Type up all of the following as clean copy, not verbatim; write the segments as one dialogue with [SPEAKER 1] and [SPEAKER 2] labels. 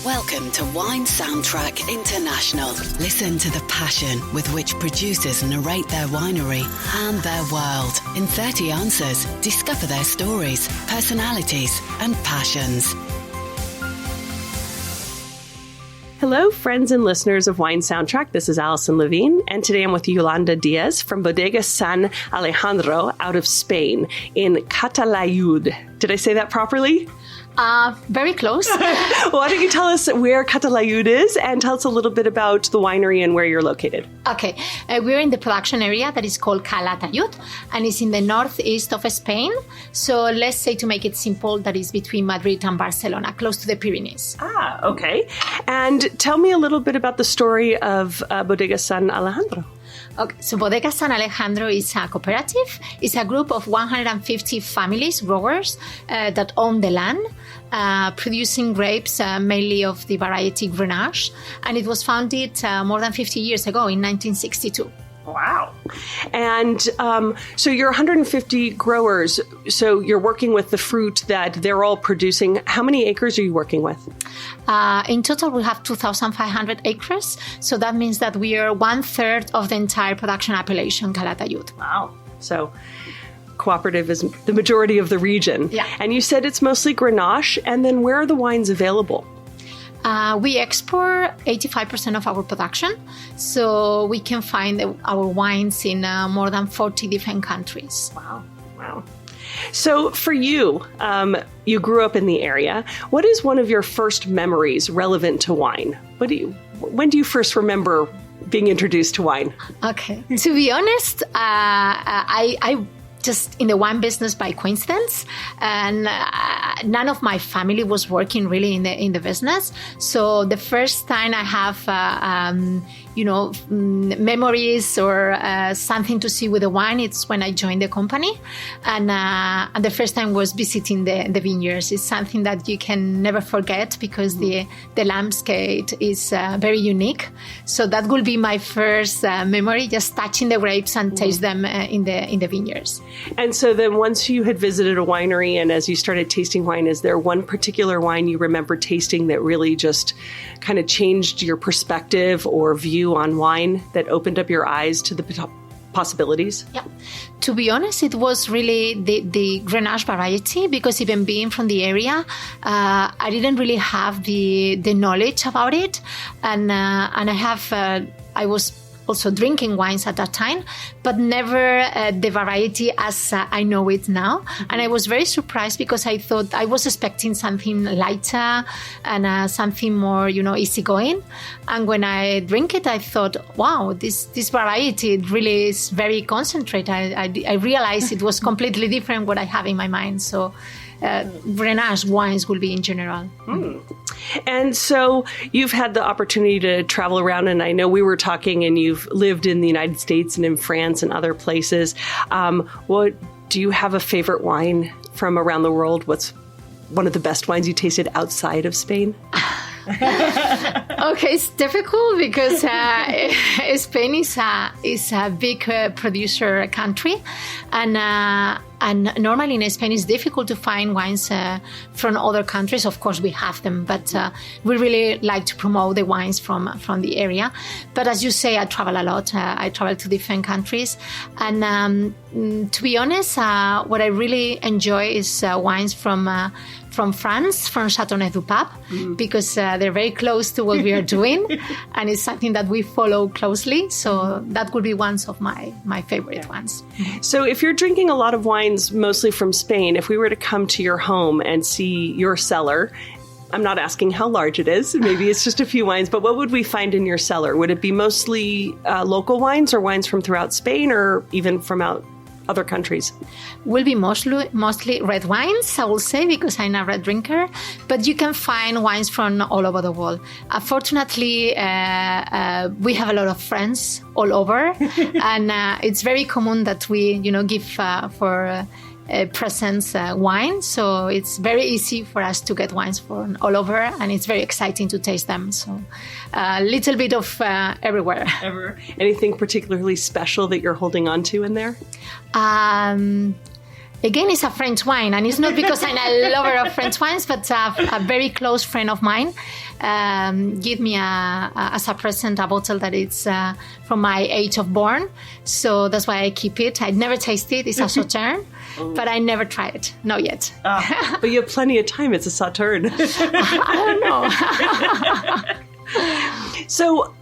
[SPEAKER 1] Welcome to Wine Soundtrack International. Listen to the passion with which producers narrate their winery and their world. In 30 answers, discover their stories, personalities, and passions.
[SPEAKER 2] Hello, friends and listeners of Wine Soundtrack. This is Alison Levine, and today I'm with Yolanda Diaz from Bodegasan Alejandro out of Spain in Calatayud. Did I say that properly?
[SPEAKER 3] Very close.
[SPEAKER 2] Why don't you tell us where Calatayud is and tell us a little bit about the winery and where you're located.
[SPEAKER 3] Okay. We're in the production area that is called Calatayud, and it's in the northeast of Spain. So let's say, to make it simple, that is between Madrid and Barcelona, close to the Pyrenees.
[SPEAKER 2] Okay. And tell me a little bit about the story of Bodegasan Alejandro.
[SPEAKER 3] Okay, so Bodegasan Alejandro is a cooperative. It's a group of 150 families, growers, that own the land, producing grapes, mainly of the variety Garnacha. And it was founded more than 50 years ago in 1962.
[SPEAKER 2] Wow. And so you're 150 growers, so you're working with the fruit that they're all producing. How many acres are you working with?
[SPEAKER 3] In total, we have 2,500 acres. So that means that we are 1/3 of the entire production appellation, Calatayud.
[SPEAKER 2] Wow. So Cooperative is the majority of the region.
[SPEAKER 3] Yeah.
[SPEAKER 2] And you said it's mostly Garnacha. And then where are the wines available?
[SPEAKER 3] We export 85% of our production, so we can find our wines in more than 40 different countries.
[SPEAKER 2] Wow. So for you, you grew up in the area. What is one of your first memories relevant to wine? When do you first remember being introduced to wine?
[SPEAKER 3] Okay. To be honest, I just in the wine business by coincidence, and none of my family was working really in the business. So the first time I have memories or something to see with the wine, it's when I joined the company, and the first time was visiting the vineyards. It's something that you can never forget because the landscape is very unique. So that will be my first memory, just touching the grapes and taste them in the vineyards.
[SPEAKER 2] And so then once you had visited a winery and as you started tasting wine, is there one particular wine you remember tasting that really just kind of changed your perspective or view on wine, that opened up your eyes to the possibilities?
[SPEAKER 3] Yeah. To be honest, it was really the Grenache variety, because even being from the area, I didn't really have the knowledge about it. And I was also drinking wines at that time, but never the variety as I know it now. And I was very surprised because I thought I was expecting something lighter and something more, easygoing. And when I drink it, I thought, wow, this variety really is very concentrated. I realized it was completely different what I have in my mind. So Grenache wines will be in general.
[SPEAKER 2] And so you've had the opportunity to travel around, and I know we were talking, and you've lived in the United States and in France and other places. What do you have a favorite wine from around the world? What's one of the best wines you tasted outside of Spain?
[SPEAKER 3] Okay, it's difficult because Spain is a big producer country, and normally in Spain it's difficult to find wines from other countries. Of course, we have them, but we really like to promote the wines from the area. But as you say, I travel a lot. I travel to different countries, and to be honest, what I really enjoy is wines from France, from Châteauneuf-du-Pape, because they're very close to what we are doing, and it's something that we follow closely. So that would be one of my favorite ones.
[SPEAKER 2] So if you're drinking a lot of wines, mostly from Spain, if we were to come to your home and see your cellar, I'm not asking how large it is. Maybe it's just a few wines, but what would we find in your cellar? Would it be mostly local wines or wines from throughout Spain or even from other countries?
[SPEAKER 3] Will be mostly red wines, I will say, because I'm a red drinker, but you can find wines from all over the world. Fortunately, we have a lot of friends all over, and it's very common that we, give for presents wine, so it's very easy for us to get wines from all over, and it's very exciting to taste them. So a little bit of everywhere.
[SPEAKER 2] Anything particularly special that you're holding on to in there?
[SPEAKER 3] Again, it's a French wine, and it's not because I'm a lover of French wines, but a very close friend of mine give me as a present a bottle that is from my age of born. So that's why I keep it. I never tasted it. It's a Sauterne, but I never tried it. Not yet.
[SPEAKER 2] But you have plenty of time. It's a Sauterne.
[SPEAKER 3] I don't know.
[SPEAKER 2] So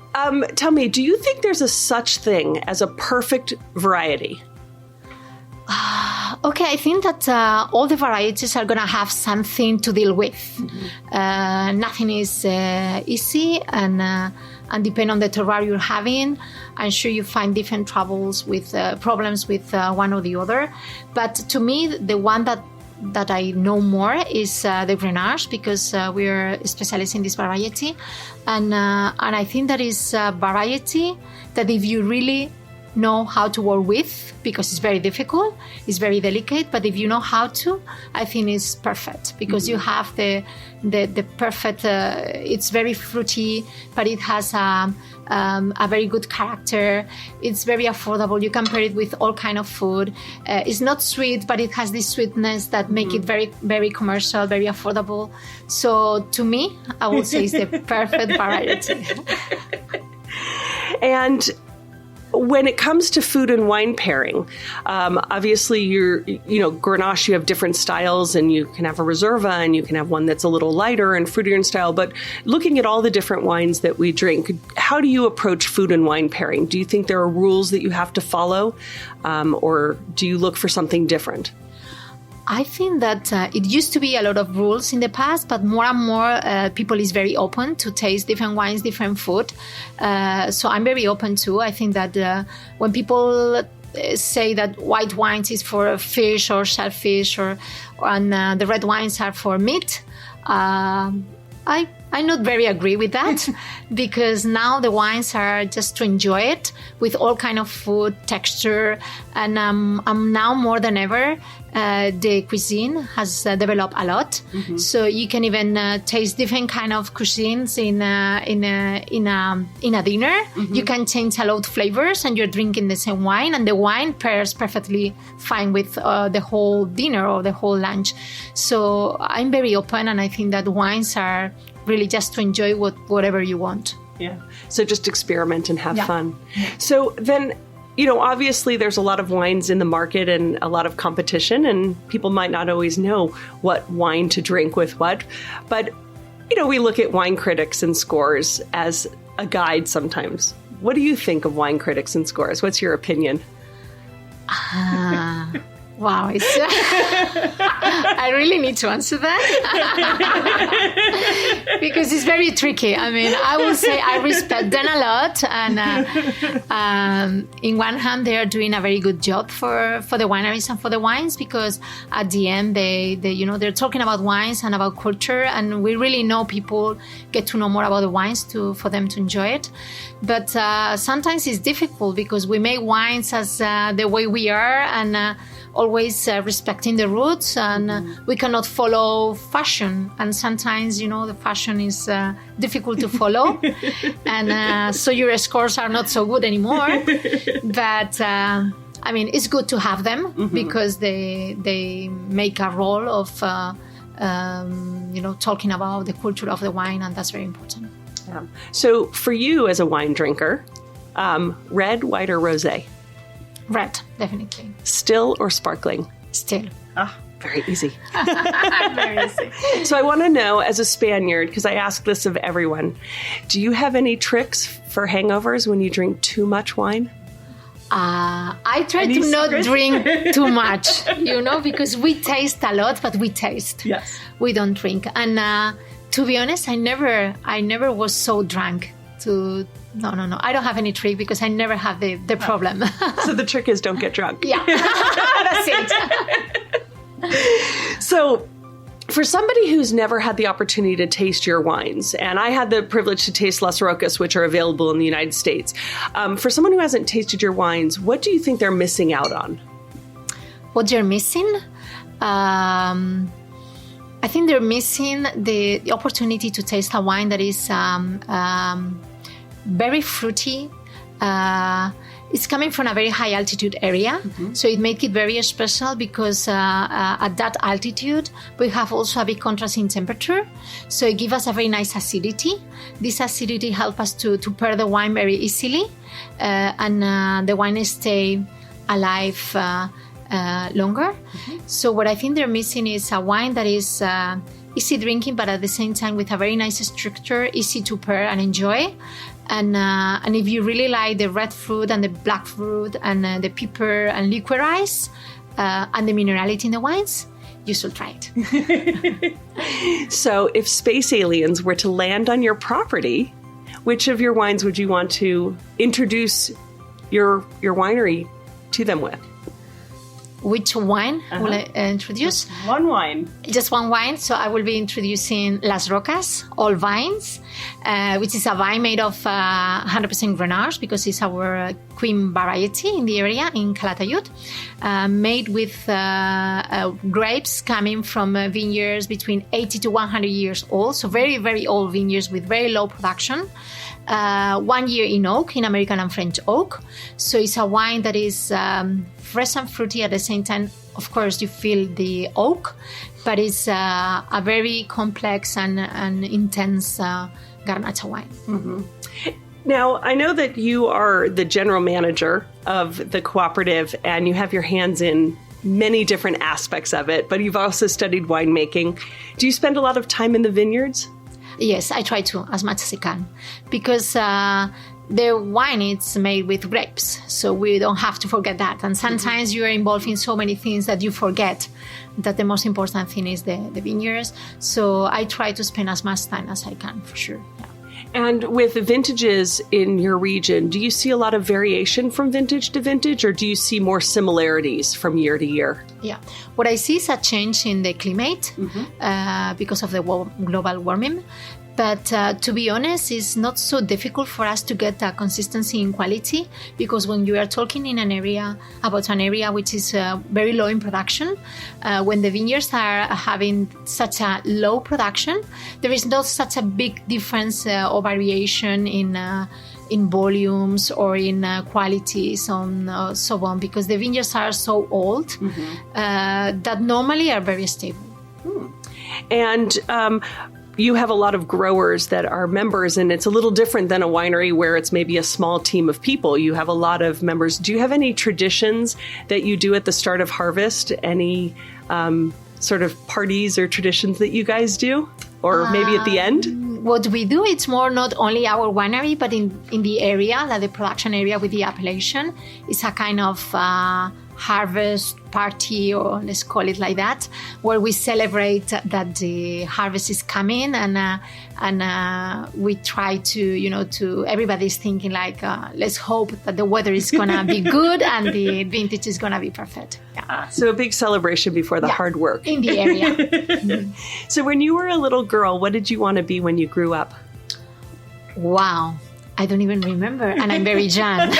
[SPEAKER 2] tell me, do you think there's a such thing as a perfect variety?
[SPEAKER 3] Okay, I think that all the varieties are going to have something to deal with. Nothing is easy, and depending on the terroir you're having, I'm sure you find different troubles with problems with one or the other. But to me, the one that I know more is the Grenache, because we are specialists in this variety, and I think that is a variety that if you really know how to work with, because it's very difficult, it's very delicate, but if you know how to, I think it's perfect, because you have the perfect, it's very fruity, but it has a very good character. It's very affordable. You can pair it with all kind of food. It's not sweet, but it has this sweetness that make it very, very commercial, very affordable. So to me, I would say it's the perfect variety.
[SPEAKER 2] And when it comes to food and wine pairing, obviously Grenache, you have different styles, and you can have a Reserva, and you can have one that's a little lighter and fruitier in style. But looking at all the different wines that we drink, how do you approach food and wine pairing? Do you think there are rules that you have to follow, or do you look for something different?
[SPEAKER 3] I think that it used to be a lot of rules in the past, but more and more people is very open to taste different wines, different food. So I'm very open too. I think that when people say that white wines is for fish or shellfish, and the red wines are for meat, I not very agree with that, because now the wines are just to enjoy it with all kind of food, texture, and now more than ever, the cuisine has developed a lot. Mm-hmm. So you can even taste different kind of cuisines in a dinner. Mm-hmm. You can change a lot of flavors, and you're drinking the same wine, and the wine pairs perfectly fine with the whole dinner or the whole lunch. So I'm very open, and I think that wines are really just to enjoy whatever you want.
[SPEAKER 2] Yeah. So just experiment and have fun. So then, obviously there's a lot of wines in the market and a lot of competition, and people might not always know what wine to drink with what. But, we look at wine critics and scores as a guide sometimes. What do you think of wine critics and scores? What's your opinion?
[SPEAKER 3] Wow, I really need to answer that because it's very tricky. I mean, I will say I respect them a lot, and in one hand, they are doing a very good job for the wineries and for the wines, because at the end, they're talking about wines and about culture, and we really know people get to know more about the wines for them to enjoy it. But sometimes it's difficult because we make wines as the way we are, and always respecting the roots, and we cannot follow fashion, and sometimes the fashion is difficult to follow, and so your scores are not so good anymore. But I mean, it's good to have them because they make a role of talking about the culture of the wine, and that's very important.
[SPEAKER 2] So for you as a wine drinker, red, white, or rosé?
[SPEAKER 3] Red, definitely.
[SPEAKER 2] Still or sparkling?
[SPEAKER 3] Still.
[SPEAKER 2] Very easy.
[SPEAKER 3] Very easy.
[SPEAKER 2] So I want to know, as a Spaniard, because I ask this of everyone, do you have any tricks for hangovers when you drink too much wine?
[SPEAKER 3] I try to not drink too much, because we taste a lot, but we taste.
[SPEAKER 2] Yes.
[SPEAKER 3] We don't drink. And to be honest, I never was so drunk to... No. I don't have any trick because I never have the problem.
[SPEAKER 2] So the trick is don't get drunk.
[SPEAKER 3] Yeah, that's it.
[SPEAKER 2] So for somebody who's never had the opportunity to taste your wines, and I had the privilege to taste Las Rocas, which are available in the United States. For someone who hasn't tasted your wines, what do you think they're missing out on?
[SPEAKER 3] What they're missing? I think they're missing the opportunity to taste a wine that is... very fruity. It's coming from a very high altitude area, so it makes it very special because at that altitude we have also a big contrast in temperature, so it gives us a very nice acidity. This acidity helps us to pair the wine very easily, and the wine stay alive longer. So what I think they're missing is a wine that is easy drinking, but at the same time with a very nice structure, easy to pair and enjoy. And if you really like the red fruit and the black fruit and the pepper and liquorice and the minerality in the wines, you should try it.
[SPEAKER 2] So if space aliens were to land on your property, which of your wines would you want to introduce your winery to them with?
[SPEAKER 3] Which wine will I introduce?
[SPEAKER 2] Just one wine.
[SPEAKER 3] Just one wine. So I will be introducing Las Rocas, all vines, which is a vine made of 100% Grenache because it's our queen variety in the area in Calatayud, made with grapes coming from vineyards between 80 to 100 years old. So very, very old vineyards with very low production. 1 year in oak, in American and French oak. So it's a wine that is fresh and fruity at the same time. Of course, you feel the oak, but it's a very complex and intense Garnacha wine.
[SPEAKER 2] Mm-hmm. Now, I know that you are the general manager of the Cooperative and you have your hands in many different aspects of it, but you've also studied winemaking. Do you spend a lot of time in the vineyards?
[SPEAKER 3] Yes, I try to as much as I can because the wine is made with grapes, so we don't have to forget that. And sometimes you are involved in so many things that you forget that the most important thing is the vineyards. So I try to spend as much time as I can, for sure. Yeah.
[SPEAKER 2] And with the vintages in your region, do you see a lot of variation from vintage to vintage, or do you see more similarities from year to year?
[SPEAKER 3] Yeah. What I see is a change in the climate because of the global warming. But to be honest, it's not so difficult for us to get a consistency in quality because when you are talking in an area about an area which is very low in production, when the vineyards are having such a low production, there is not such a big difference or variation in volumes or in qualities and so on because the vineyards are so old that normally are very stable.
[SPEAKER 2] And you have a lot of growers that are members, and it's a little different than a winery where it's maybe a small team of people. You have a lot of members. Do you have any traditions that you do at the start of harvest? Any sort of parties or traditions that you guys do? Or maybe at the end?
[SPEAKER 3] What we do, it's more not only our winery, but in the area, like the production area with the appellation. It's a kind of harvest party, or let's call it like that, where we celebrate that the harvest is coming, and we try to everybody's thinking like, let's hope that the weather is gonna be good and the vintage is gonna be perfect. Yeah.
[SPEAKER 2] So a big celebration before the hard work
[SPEAKER 3] in the area.
[SPEAKER 2] So when you were a little girl, what did you want to be when you grew up?
[SPEAKER 3] Wow, I don't even remember, and I'm very young.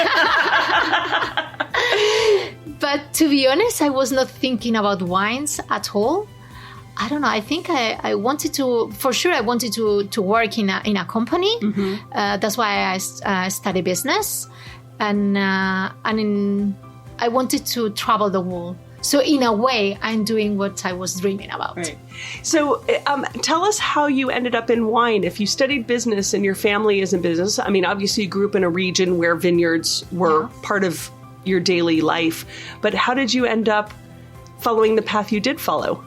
[SPEAKER 3] But to be honest, I was not thinking about wines at all. I don't know. I think I wanted to, for sure, I wanted to work in a company. That's why I studied business, and I wanted to travel the world. So in a way, I'm doing what I was dreaming about.
[SPEAKER 2] Right. So tell us how you ended up in wine. If you studied business and your family is in business, I mean, obviously you grew up in a region where vineyards were part of your daily life, but how did you end up following the path you did follow?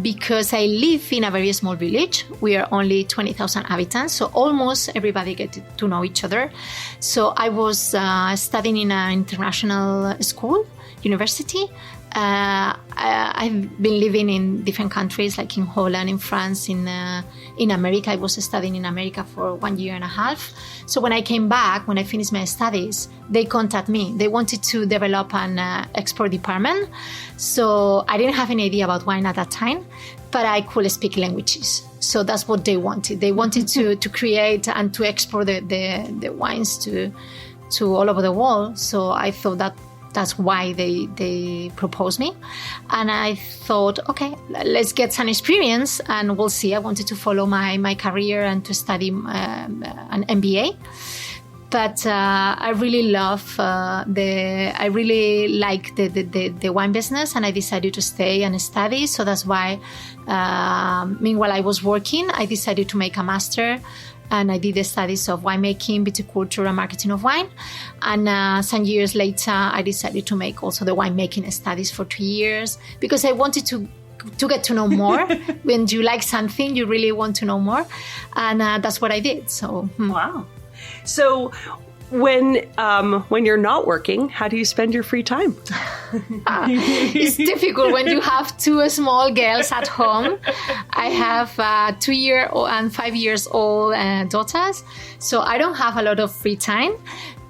[SPEAKER 3] Because I live in a very small village. We are only 20,000 inhabitants, so almost everybody get to know each other. So I was studying in an international school, university. I've been living in different countries, like in Holland, in France, in America. I was studying in America for 1.5 years. So when I came back, when I finished my studies, they contacted me. They wanted to develop an export department. So I didn't have any idea about wine at that time, but I could speak languages. So that's what they wanted. They wanted to create and to export the wines to all over the world. So I thought that's why they proposed me. And I thought, okay, let's get some experience and we'll see. I wanted to follow my career and to study an MBA. But I really like the wine business, and I decided to stay and study. So that's why, meanwhile I was working, I decided to make a master, and I did the studies of winemaking, viticulture, and marketing of wine. And some years later, I decided to make also the winemaking studies for 2 years, because I wanted to get to know more. When you like something, you really want to know more, and that's what I did. So
[SPEAKER 2] wow. So when you're not working, how do you spend your free time?
[SPEAKER 3] It's difficult when you have two small girls at home. I have 2-year-old and 5-year-old daughters, so I don't have a lot of free time.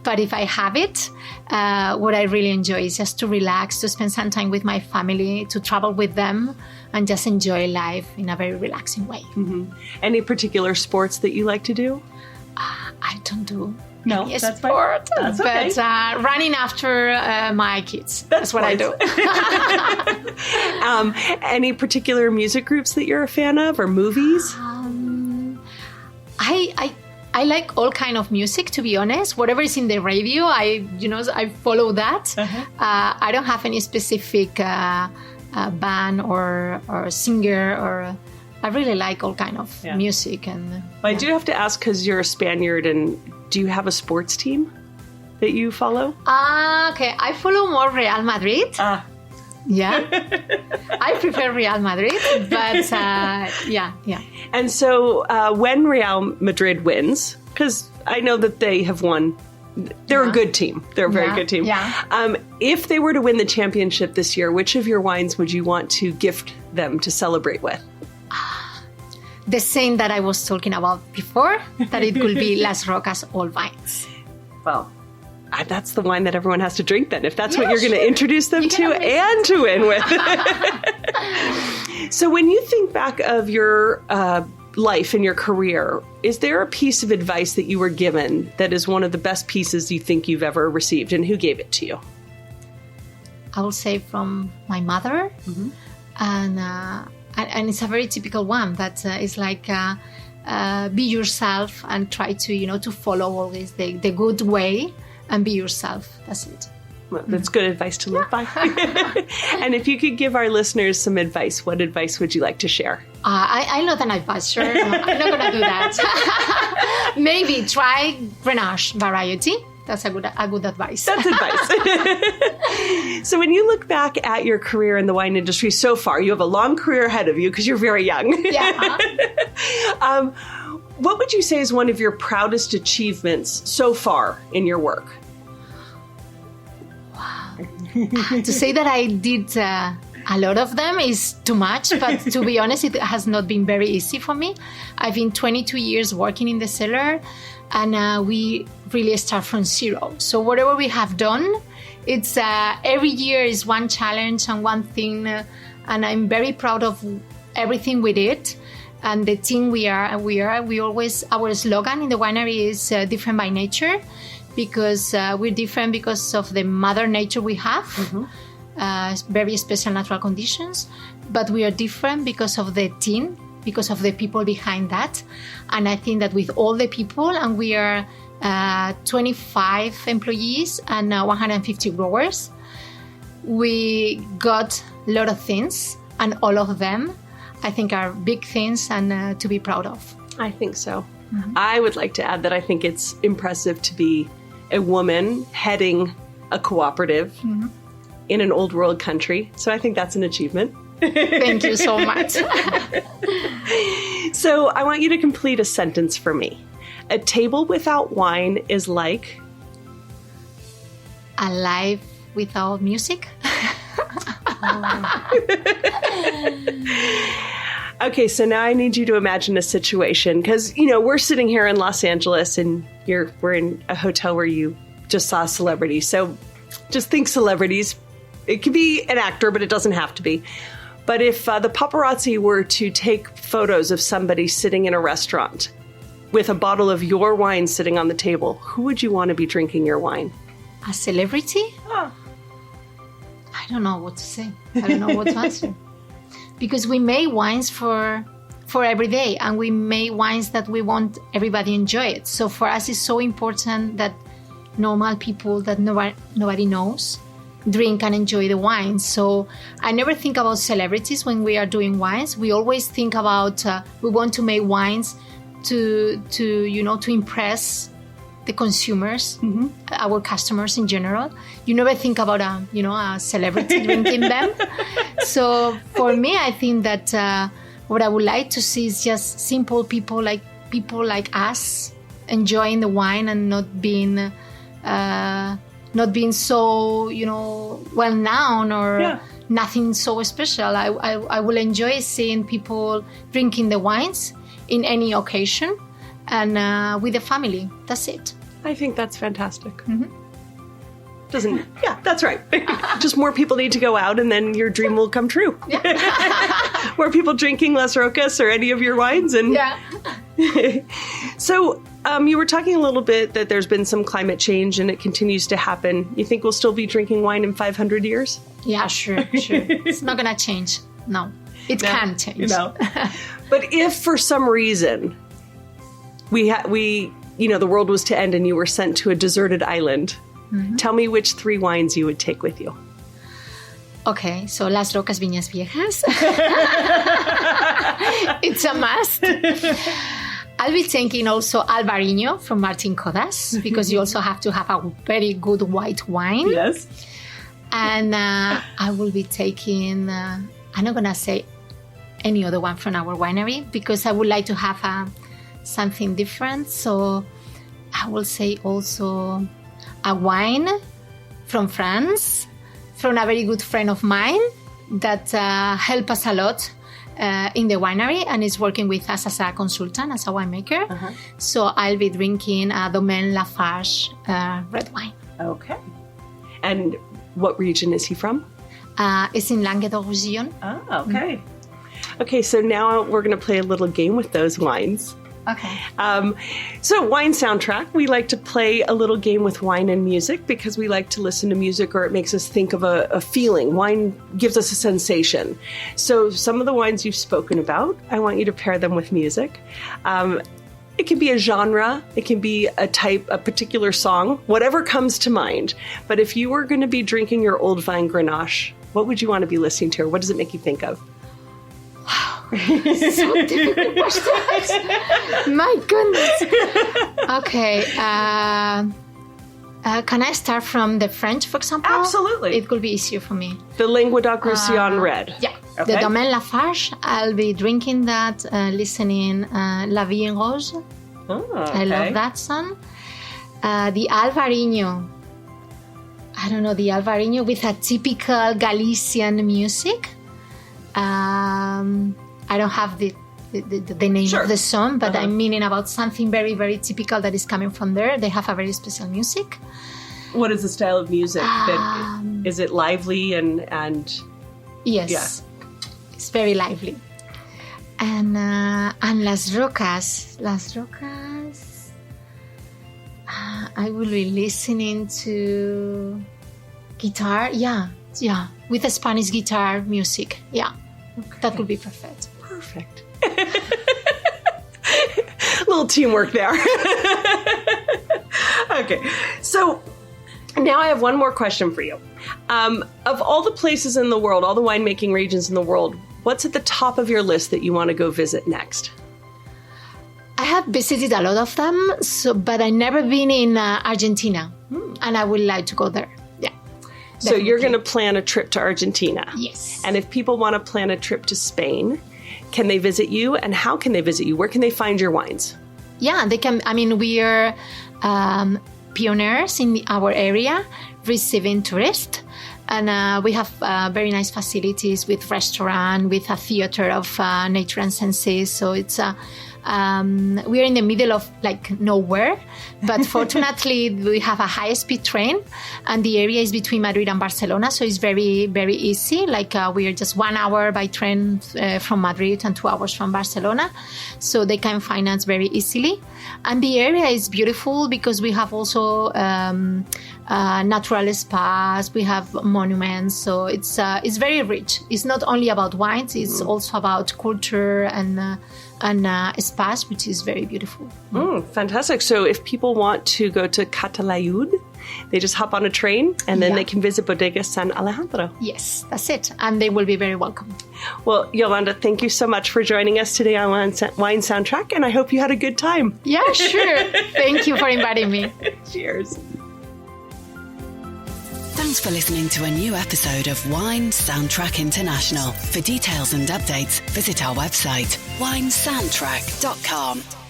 [SPEAKER 3] But if I have it, what I really enjoy is just to relax, to spend some time with my family, to travel with them, and just enjoy life in a very relaxing way.
[SPEAKER 2] Mm-hmm. Any particular sports that you like to do?
[SPEAKER 3] I don't do
[SPEAKER 2] any
[SPEAKER 3] sport,
[SPEAKER 2] fine. That's okay.
[SPEAKER 3] But running after my kids. That's what I do.
[SPEAKER 2] Any particular music groups that you're a fan of, or movies?
[SPEAKER 3] I like all kind of music, to be honest. Whatever is in the radio, I follow that.
[SPEAKER 2] Uh-huh.
[SPEAKER 3] I don't have any specific band or singer, or I really like all kind of music. And
[SPEAKER 2] I do have to ask, because you're a Spaniard, and do you have a sports team that you follow?
[SPEAKER 3] Okay, I follow more Real Madrid. Yeah, I prefer Real Madrid, but yeah.
[SPEAKER 2] And so when Real Madrid wins, because I know that they have won, they're a good team. They're a very good team.
[SPEAKER 3] Yeah.
[SPEAKER 2] If they were to win the championship this year, which of your wines would you want to gift them to celebrate with?
[SPEAKER 3] The same that I was talking about before, that it could be Las Rocas Old Vines.
[SPEAKER 2] Well, that's the wine that everyone has to drink then, if that's what you're going to introduce them to and to win with. So when you think back of your life and your career, is there a piece of advice that you were given that is one of the best pieces you think you've ever received, and who gave it to you?
[SPEAKER 3] I will say from my mother,
[SPEAKER 2] mm-hmm.
[SPEAKER 3] and it's a very typical one that is like be yourself and try to follow always the good way and be yourself. That's it.
[SPEAKER 2] Well, that's good advice to live by. And if you could give our listeners some advice, what advice would you like to share?
[SPEAKER 3] I'm not an advisor. I'm not going to do that. Maybe try Grenache variety. That's a good advice.
[SPEAKER 2] That's advice. So when you look back at your career in the wine industry so far, you have a long career ahead of you because you're very young.
[SPEAKER 3] Yeah.
[SPEAKER 2] What would you say is one of your proudest achievements so far in your work?
[SPEAKER 3] To say that I did a lot of them is too much, but to be honest, it has not been very easy for me. I've been 22 years working in the cellar, and we really start from zero. So whatever we have done, it's every year is one challenge and one thing, and I'm very proud of everything we did. And the team we always, our slogan in the winery is different by nature, because we're different because of the mother nature we have, mm-hmm. Very special natural conditions, but we are different because of the team, because of the people behind that. And I think that with all the people, and we are 25 employees and 150 growers, we got a lot of things, and all of them I think are big things and to be proud of.
[SPEAKER 2] I think so. Mm-hmm. I would like to add that I think it's impressive to be a woman heading a cooperative mm-hmm. in an old world country. So I think that's an achievement.
[SPEAKER 3] Thank you so much.
[SPEAKER 2] So I want you to complete a sentence for me. A table without wine is like?
[SPEAKER 3] A life without music.
[SPEAKER 2] Okay, so now I need you to imagine a situation, because, we're sitting here in Los Angeles and we're in a hotel where you just saw celebrities. So just think celebrities. It could be an actor, but it doesn't have to be. But if the paparazzi were to take photos of somebody sitting in a restaurant with a bottle of your wine sitting on the table, who would you want to be drinking your wine?
[SPEAKER 3] A celebrity?
[SPEAKER 2] Oh.
[SPEAKER 3] I don't know what to say. I don't know what to answer. Because we make wines for for every day, and we make wines that we want everybody enjoy it. So for us, it's so important that normal people that nobody knows drink and enjoy the wine. So I never think about celebrities when we are doing wines. We always think about we want to make wines to impress the consumers, our customers in general. You never think about a celebrity drinking them. So for me, I think that what I would like to see is just simple people like us enjoying the wine and not being so well known or nothing so special. I will enjoy seeing people drinking the wines in any occasion and with the family. That's it.
[SPEAKER 2] I think that's fantastic. That's right. Just more people need to go out and then your dream will come true. More people drinking Las Rocas or any of your wines. And So you were talking a little bit that there's been some climate change and it continues to happen. You think we'll still be drinking wine in 500 years?
[SPEAKER 3] Yeah, sure. It's not going to change. No, it can change.
[SPEAKER 2] But if for some reason the world was to end and you were sent to a deserted island, tell me which 3 wines you would take with you.
[SPEAKER 3] Okay, so Las Rocas Viñas Viejas. It's a must. I'll be taking also Alvarinho from Martin Codas, because you also have to have a very good white wine.
[SPEAKER 2] Yes.
[SPEAKER 3] And I will be taking, I'm not going to say any other one from our winery, because I would like to have something different. So I will say also a wine from France, from a very good friend of mine that helped us a lot in the winery and is working with us as a consultant, as a winemaker. So I'll be drinking a Domaine Lafarge red wine.
[SPEAKER 2] Okay. And what region is he from?
[SPEAKER 3] It's in Languedoc-Roussillon.
[SPEAKER 2] Oh, okay. Okay, so now we're going to play a little game with those wines.
[SPEAKER 3] Okay.
[SPEAKER 2] So wine soundtrack, we like to play a little game with wine and music because we like to listen to music, or it makes us think of a feeling. Wine gives us a sensation. So some of the wines you've spoken about, I want you to pair them with music. It can be a genre, it can be a particular song, whatever comes to mind. But if you were going to be drinking your old vine Grenache, what would you want to be listening to, or what does it make you think of?
[SPEAKER 3] So difficult questions. My goodness. Okay. Can I start from the French, for example?
[SPEAKER 2] Absolutely.
[SPEAKER 3] It could be easier for me.
[SPEAKER 2] The Languedoc-Roussillon red.
[SPEAKER 3] Yeah.
[SPEAKER 2] Okay.
[SPEAKER 3] The Domaine Lafarge. I'll be drinking that, listening La Vie en Rose.
[SPEAKER 2] Oh, okay.
[SPEAKER 3] I love that song. The Alvarinho. I don't know, the Alvarinho with a typical Galician music. I don't have the name of the song, but I'm meaning about something very, very typical that is coming from there. They have a very special music.
[SPEAKER 2] What is the style of music? Is it lively and
[SPEAKER 3] Yes.
[SPEAKER 2] Yeah.
[SPEAKER 3] It's very lively. And Las Rocas. I will be listening to guitar. Yeah, with a Spanish guitar music. Yeah, okay. That would be perfect.
[SPEAKER 2] Perfect. Little teamwork there. Okay, so now I have one more question for you. Of all the places in the world, all the winemaking regions in the world, what's at the top of your list that you want to go visit next?
[SPEAKER 3] I have visited a lot of them, but I've never been in Argentina, and I would like to go there. Yeah.
[SPEAKER 2] So you're going to plan a trip to Argentina.
[SPEAKER 3] Yes.
[SPEAKER 2] And if people want to plan a trip to Spain, can they visit you? And how can they visit you? Where can they find your wines?
[SPEAKER 3] Yeah, they can. I mean, we are pioneers in our area receiving tourists. And we have very nice facilities with restaurant, with a theater of nature and senses. So it's We are in the middle of like nowhere, but fortunately we have a high-speed train, and the area is between Madrid and Barcelona, so it's very, very easy. Like we are just 1 hour by train from Madrid and 2 hours from Barcelona, so they can find us very easily. And the area is beautiful because we have also natural spas, we have monuments, so it's very rich. It's not only about wines, it's also about culture and spas, which is very beautiful.
[SPEAKER 2] Fantastic. So if people want to go to Calatayud, they just hop on a train and then they can visit Bodegasan Alejandro.
[SPEAKER 3] Yes, that's it. And they will be very welcome.
[SPEAKER 2] Well, Yolanda, thank you so much for joining us today on Wine Soundtrack, and I hope you had a good time.
[SPEAKER 3] Yeah, sure. Thank you for inviting me.
[SPEAKER 2] Cheers.
[SPEAKER 1] Thanks for listening to a new episode of Wine Soundtrack International. For details and updates, visit our website, winesoundtrack.com.